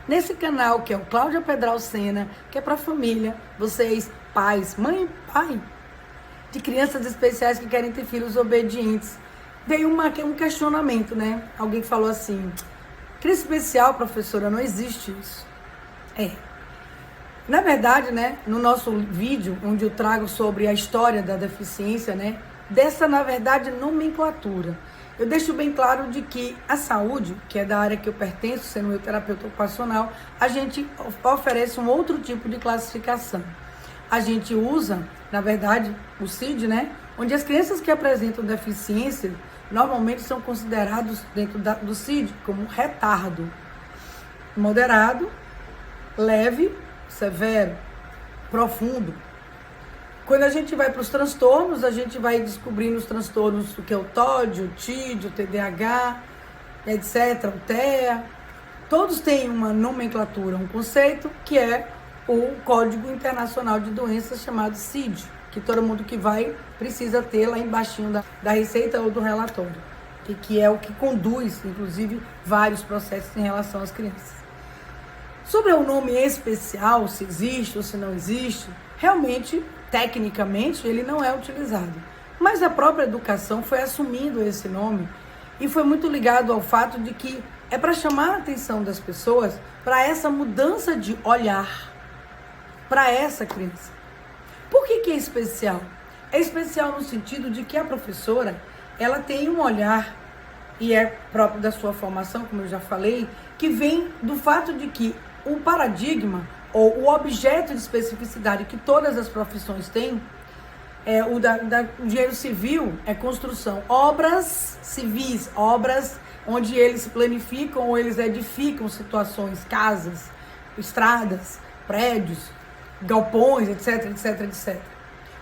nesse canal que é o Cláudia Pedral Sena, que é para família, vocês, pais, mãe e pai, de crianças especiais que querem ter filhos obedientes. Veio um questionamento, né? Alguém falou assim, criança especial, professora, não existe isso. Na verdade, né, no nosso vídeo, onde eu trago sobre a história da deficiência, né, dessa, na verdade, nomenclatura, eu deixo bem claro de que a saúde, que é da área que eu pertenço, sendo eu terapeuta ocupacional, a gente oferece um outro tipo de classificação. A gente usa, na verdade, o CID, né, onde as crianças que apresentam deficiência normalmente são considerados dentro do CID como retardo, moderado, leve, severo, profundo. Quando a gente vai para os transtornos, a gente vai descobrindo os transtornos, o que é o TOD, o TID, o TDAH, etc., o TEA. Todos têm uma nomenclatura, um conceito, que é o Código Internacional de Doenças chamado CID, que todo mundo que vai precisa ter lá embaixo da receita ou do relatório, que é o que conduz, inclusive, vários processos em relação às crianças. Sobre o nome especial, se existe ou se não existe, realmente, tecnicamente, ele não é utilizado. Mas a própria educação foi assumindo esse nome e foi muito ligado ao fato de que é para chamar a atenção das pessoas para essa mudança de olhar para essa criança. Por que é especial? É especial no sentido de que a professora, ela tem um olhar, e é próprio da sua formação, como eu já falei, que vem do fato de que o paradigma ou o objeto de especificidade que todas as profissões têm, o engenheiro civil é construção, obras civis, obras onde eles planificam ou eles edificam situações, casas, estradas, prédios, galpões, etc, etc, etc.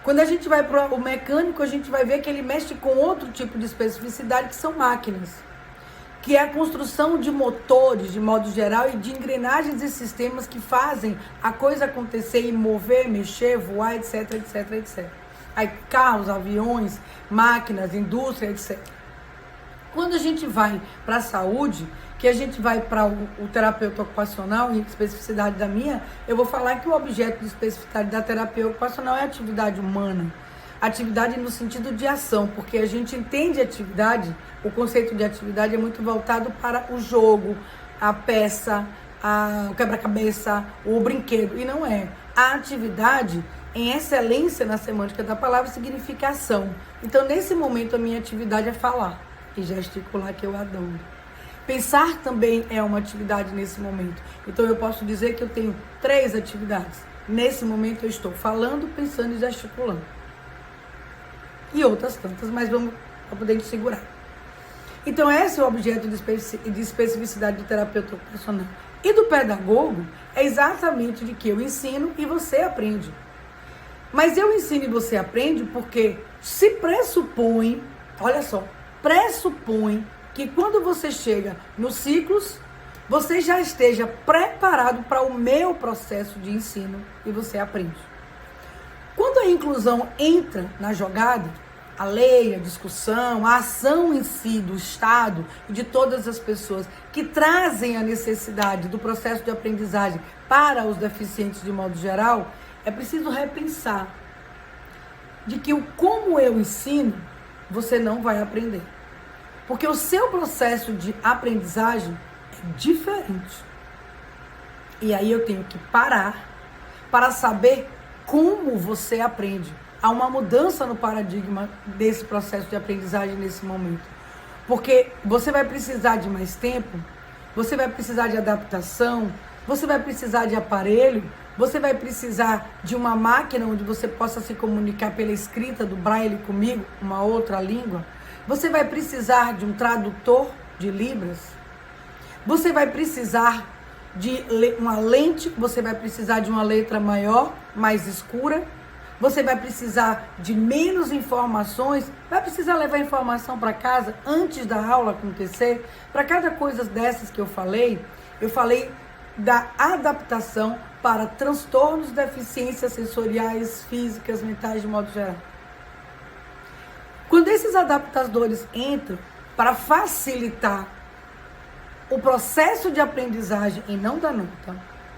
Quando a gente vai para o mecânico, a gente vai ver que ele mexe com outro tipo de especificidade, que são máquinas, que é a construção de motores, de modo geral, e de engrenagens e sistemas que fazem a coisa acontecer e mover, mexer, voar, etc, etc, etc. Aí carros, aviões, máquinas, indústria, etc. Quando a gente vai para a saúde, que a gente vai para o terapeuta ocupacional, e especificidade da minha, eu vou falar que o objeto de especificidade da terapia ocupacional é a atividade humana. Atividade no sentido de ação, porque a gente entende atividade, o conceito de atividade é muito voltado para o jogo, a peça, o quebra-cabeça, o brinquedo, e não é. A atividade, em excelência na semântica da palavra, significa ação. Então, nesse momento, a minha atividade é falar e gesticular, que eu adoro. Pensar também é uma atividade nesse momento. Então, eu posso dizer que eu tenho 3 atividades. Nesse momento, eu estou falando, pensando e gesticulando. E outras tantas, mas vamos para poder segurar. Então, esse é o objeto de especificidade do terapeuta ocupacional. E do pedagogo é exatamente de que eu ensino e você aprende. Mas eu ensino e você aprende porque se pressupõe, olha só, pressupõe que quando você chega nos ciclos, você já esteja preparado para o meu processo de ensino e você aprende. Quando a inclusão entra na jogada, a lei, a discussão, a ação em si do Estado e de todas as pessoas que trazem a necessidade do processo de aprendizagem para os deficientes de modo geral, é preciso repensar de que o como eu ensino, você não vai aprender. Porque o seu processo de aprendizagem é diferente. E aí eu tenho que parar para saber como você aprende. Há uma mudança no paradigma desse processo de aprendizagem nesse momento. Porque você vai precisar de mais tempo, você vai precisar de adaptação, você vai precisar de aparelho, você vai precisar de uma máquina onde você possa se comunicar pela escrita do Braille comigo, uma outra língua. Você vai precisar de um tradutor de Libras. Você vai precisar de uma lente, você vai precisar de uma letra maior, mais escura. Você vai precisar de menos informações, vai precisar levar informação para casa antes da aula acontecer. Para cada coisa dessas que eu falei da adaptação para transtornos, deficiências sensoriais, físicas, mentais, de modo geral. Quando esses adaptadores entram para facilitar o processo de aprendizagem e não da nota.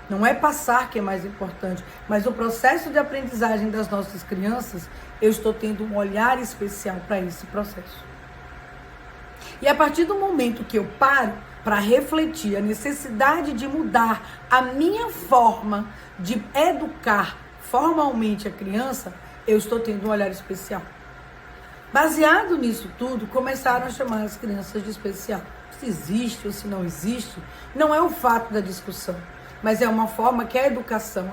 Não é passar que é mais importante, mas o processo de aprendizagem das nossas crianças, eu estou tendo um olhar especial para esse processo. E a partir do momento que eu paro para refletir a necessidade de mudar a minha forma de educar formalmente a criança, eu estou tendo um olhar especial. Baseado nisso tudo, começaram a chamar as crianças de especial. Se existe ou se não existe, não é o fato da discussão, mas é uma forma que a educação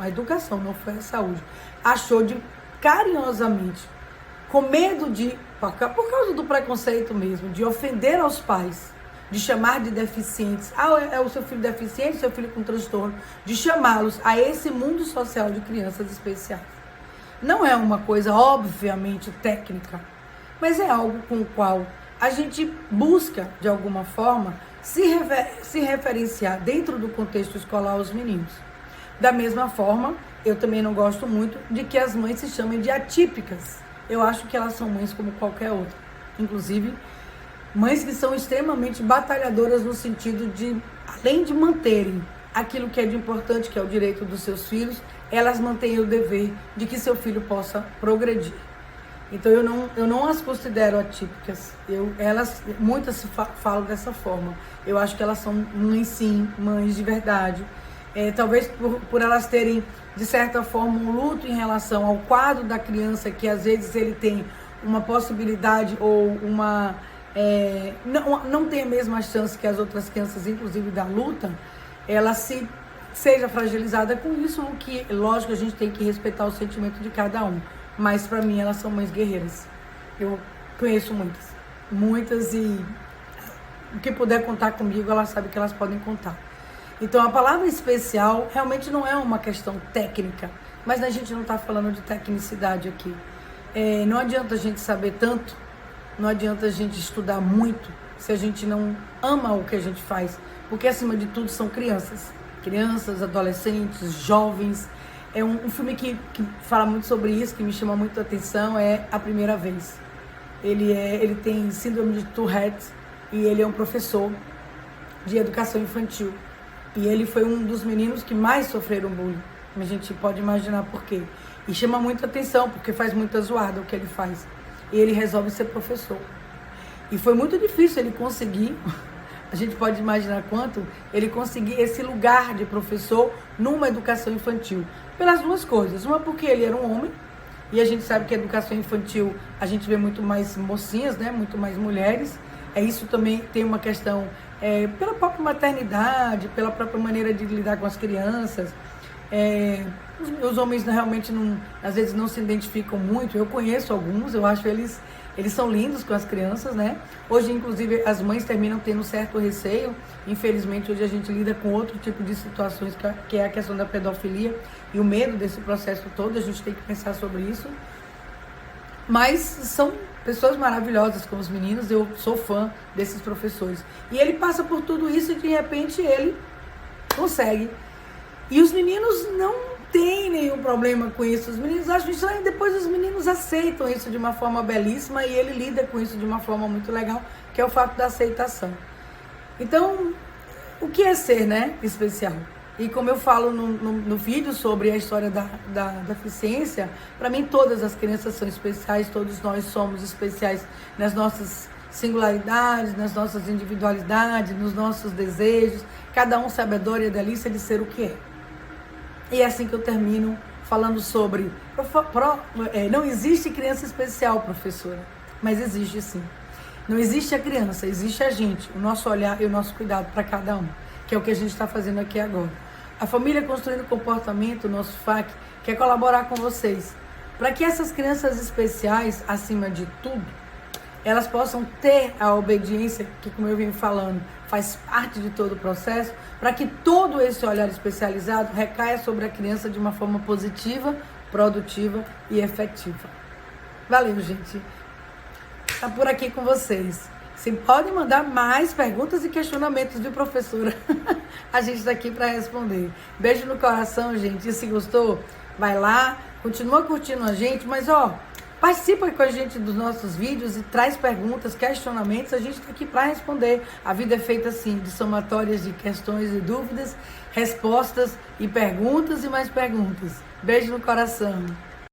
não foi a saúde, achou de carinhosamente, com medo de, por causa do preconceito mesmo, de ofender aos pais, de chamar de deficientes, é o seu filho deficiente, seu filho com transtorno, de chamá-los a esse mundo social de crianças especiais. Não é uma coisa obviamente técnica, mas é algo com o qual a gente busca, de alguma forma, se referenciar dentro do contexto escolar aos meninos. Da mesma forma, eu também não gosto muito de que as mães se chamem de atípicas. Eu acho que elas são mães como qualquer outra. Inclusive, mães que são extremamente batalhadoras no sentido de, além de manterem aquilo que é de importante, que é o direito dos seus filhos, elas mantêm o dever de que seu filho possa progredir. Então eu não as considero atípicas. Muitas se falam dessa forma. Eu acho que elas são mães sim, mães de verdade. Talvez por elas terem, de certa forma, um luto em relação ao quadro da criança, que às vezes ele tem uma possibilidade ou uma... não tem a mesma chance que as outras crianças, inclusive da luta, ela seja fragilizada com isso, o que, lógico, a gente tem que respeitar o sentimento de cada um. Mas para mim elas são mães guerreiras. Eu conheço muitas, e o que puder contar comigo, elas sabem que elas podem contar. Então a palavra especial realmente não é uma questão técnica, mas a gente não está falando de tecnicidade aqui. Não adianta a gente saber tanto, não adianta a gente estudar muito se a gente não ama o que a gente faz, porque acima de tudo são crianças, adolescentes, jovens. É um filme que fala muito sobre isso, que me chama muito a atenção, é A Primeira Vez. Ele tem síndrome de Tourette e ele é um professor de educação infantil. E ele foi um dos meninos que mais sofreram bullying. A gente pode imaginar por quê. E chama muito a atenção, porque faz muita zoada o que ele faz. E ele resolve ser professor. E foi muito difícil ele conseguir... A gente pode imaginar quanto ele conseguir esse lugar de professor numa educação infantil. Pelas duas coisas. Uma, porque ele era um homem, e a gente sabe que a educação infantil, a gente vê muito mais mocinhas, né? Muito mais mulheres. Isso também tem uma questão pela própria maternidade, pela própria maneira de lidar com as crianças. Os homens realmente, às vezes, não se identificam muito. Eu conheço alguns, eu acho eles são lindos com as crianças, né? Hoje, inclusive, as mães terminam tendo certo receio. Infelizmente, hoje a gente lida com outro tipo de situações, que é a questão da pedofilia e o medo desse processo todo. A gente tem que pensar sobre isso. Mas são pessoas maravilhosas com os meninos. Eu sou fã desses professores. E ele passa por tudo isso e, de repente, ele consegue. E os meninos não tem nenhum problema com isso. Os meninos acham isso, e depois os meninos aceitam isso de uma forma belíssima, e ele lida com isso de uma forma muito legal, que é o fato da aceitação. Então, o que é ser, né, especial? E como eu falo no vídeo sobre a história da deficiência, para mim todas as crianças são especiais, todos nós somos especiais nas nossas singularidades, nas nossas individualidades, nos nossos desejos. Cada um sabe a dor e a delícia de ser o que é. E é assim que eu termino falando sobre... não existe criança especial, professora, mas existe sim. Não existe a criança, existe a gente, o nosso olhar e o nosso cuidado para cada um, que é o que a gente está fazendo aqui agora. A Família Construindo Comportamento, o nosso FAC, quer colaborar com vocês, para que essas crianças especiais, acima de tudo, elas possam ter a obediência, que, como eu venho falando, faz parte de todo o processo, para que todo esse olhar especializado recaia sobre a criança de uma forma positiva, produtiva e efetiva. Valeu, gente. Tá por aqui com vocês. Vocês podem mandar mais perguntas e questionamentos, viu, professora? A gente está aqui para responder. Beijo no coração, gente. E se gostou, vai lá, continua curtindo a gente, mas Participa com a gente dos nossos vídeos e traz perguntas, questionamentos. A gente está aqui para responder. A vida é feita assim, de somatórias de questões e dúvidas, respostas e perguntas e mais perguntas. Beijo no coração.